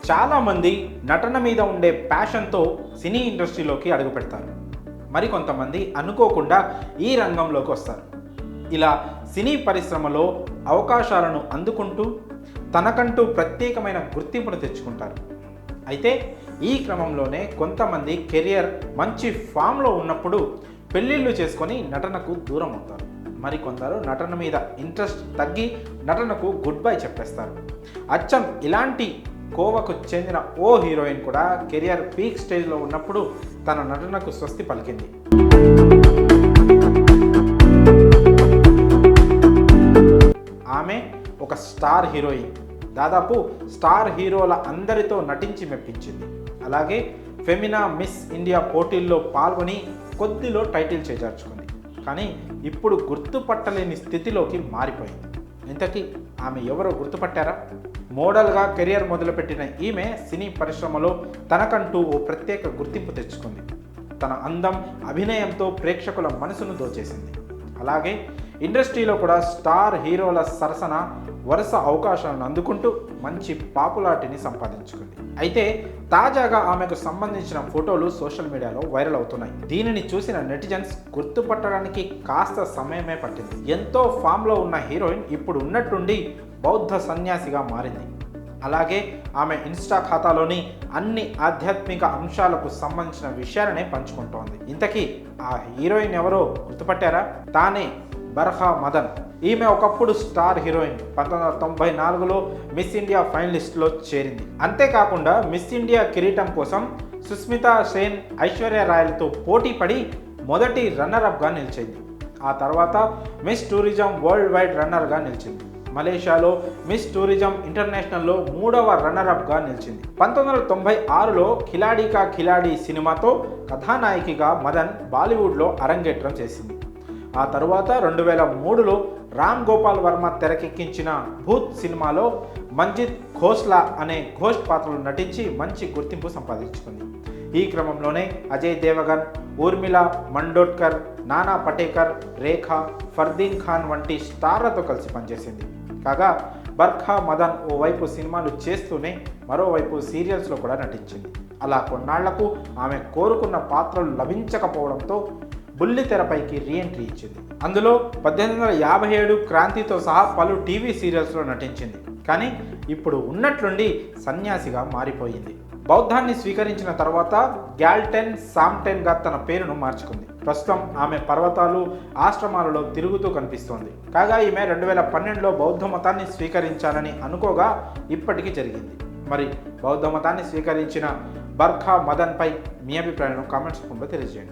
చాలామంది నటన మీద ఉండే ప్యాషన్తో సినీ ఇండస్ట్రీలోకి అడుగుపెడతారు. మరికొంతమంది అనుకోకుండా ఈ రంగంలోకి వస్తారు. ఇలా సినీ పరిశ్రమలో అవకాశాలను అందుకుంటూ తనకంటూ ప్రత్యేకమైన గుర్తింపును తెచ్చుకుంటారు. అయితే ఈ క్రమంలోనే కొంతమంది కెరియర్ మంచి ఫామ్లో ఉన్నప్పుడు పెళ్ళిళ్ళు చేసుకొని నటనకు దూరం అవుతారు. మరికొందరు నటన మీద ఇంట్రెస్ట్ తగ్గి నటనకు గుడ్ బై చెప్పేస్తారు. అచ్చం ఇలాంటి కోవకు చెందిన ఓ హీరోయిన్ కూడా కెరియర్ పీక్ స్టేజ్లో ఉన్నప్పుడు తన నటనకు స్వస్తి పలికింది. ఆమె ఒక స్టార్ హీరోయిన్. దాదాపు స్టార్ హీరోల అందరితో నటించి మెప్పించింది. అలాగే ఫెమినా మిస్ ఇండియా పోటీల్లో పాల్గొని కొద్దిలో టైటిల్ చేజార్చుకుంది. కానీ ఇప్పుడు గుర్తుపట్టలేని స్థితిలోకి మారిపోయింది. ఇంతకీ ఆమె ఎవరో గుర్తుపట్టారా? మోడల్గా కెరియర్ మొదలుపెట్టిన ఈమె సినీ పరిశ్రమలో తనకంటూ ఓ ప్రత్యేక గుర్తింపు తెచ్చుకుంది. తన అందం, అభినయంతో ప్రేక్షకుల మనసును దోచేసింది. అలాగే ఇండస్ట్రీలో కూడా స్టార్ హీరోల సరసన వరుస అవకాశాలను అందుకుంటూ మంచి పాపులారిటీని సంపాదించుకుంది. అయితే తాజాగా ఆమెకు సంబంధించిన ఫోటోలు సోషల్ మీడియాలో వైరల్ అవుతున్నాయి. దీనిని చూసిన నెటిజన్స్ గుర్తుపట్టడానికి కాస్త సమయమే పట్టింది. ఎంతో ఫామ్లో ఉన్న హీరోయిన్ ఇప్పుడు ఉన్నట్టుండి బౌద్ధ సన్యాసిగా మారింది. అలాగే ఆమె ఇన్స్టా ఖాతాలోని అన్ని ఆధ్యాత్మిక అంశాలకు సంబంధించిన విషయాలనే పంచుకుంటోంది. ఇంతకీ ఆ హీరోయిన్ ఎవరో గుర్తుపట్టారా? తానే బర్ఖా మదన్. ఈమె ఒకప్పుడు స్టార్ హీరోయిన్. 1994లో మిస్ ఇండియా ఫైనలిస్ట్లో చేరింది. అంతేకాకుండా మిస్ ఇండియా కిరీటం కోసం సుస్మితా సేన్, ఐశ్వర్య రాయలతో పోటీ పడి మొదటి రన్నర్అప్గా నిలిచింది. ఆ తర్వాత మిస్ టూరిజం వరల్డ్ వైడ్ రన్నర్గా నిలిచింది. మలేషియాలో మిస్ టూరిజం ఇంటర్నేషనల్లో 3వ రన్నర్అప్గా నిలిచింది. 1996లో ఖిలాడీ కా ఖిలాడీ సినిమాతో కథానాయికగా మదన్ బాలీవుడ్లో అరంగేట్రం చేసింది. ఆ తరువాత 2003లో రామ్ గోపాల్ వర్మ తెరకెక్కించిన భూత్ సినిమాలో మంజిత్ ఖోస్లా అనే ఘోస్ట్ పాత్రలో నటించి మంచి గుర్తింపు సంపాదించుకుంది. ఈ క్రమంలోనే అజయ్ దేవగన్, ఊర్మిళ మండోడ్కర్, నానా పటేకర్, రేఖా, ఫర్దీన్ ఖాన్ వంటి స్టార్లతో కలిసి పనిచేసింది. కాగా బర్ఖా మదన్ ఓవైపు సినిమాలు చేస్తూనే మరోవైపు సీరియల్స్లో కూడా నటించింది. అలా కొన్నాళ్లకు ఆమె కోరుకున్న పాత్రలు లభించకపోవడంతో బుల్లితెరపైకి రీఎంట్రీ ఇచ్చింది. అందులో 1857 క్రాంతితో సహా పలు టీవీ సీరియల్స్లో నటించింది. కానీ ఇప్పుడు ఉన్నట్లుండి సన్యాసిగా మారిపోయింది. బౌద్ధాన్ని స్వీకరించిన తర్వాత గ్యాల్టెన్ సామ్టెన్గా తన పేరును మార్చుకుంది. ప్రస్తుతం ఆమె పర్వతాలు, ఆశ్రమాలలో తిరుగుతూ కనిపిస్తోంది. కాగా ఈమె 2012లో బౌద్ధ మతాన్ని స్వీకరించాలని అనుకోగా ఇప్పటికీ జరిగింది. మరి బౌద్ధ మతాన్ని స్వీకరించిన బర్ఖా మదన్పై మీ అభిప్రాయాలను కామెంట్స్ రూపంలో తెలియజేయండి.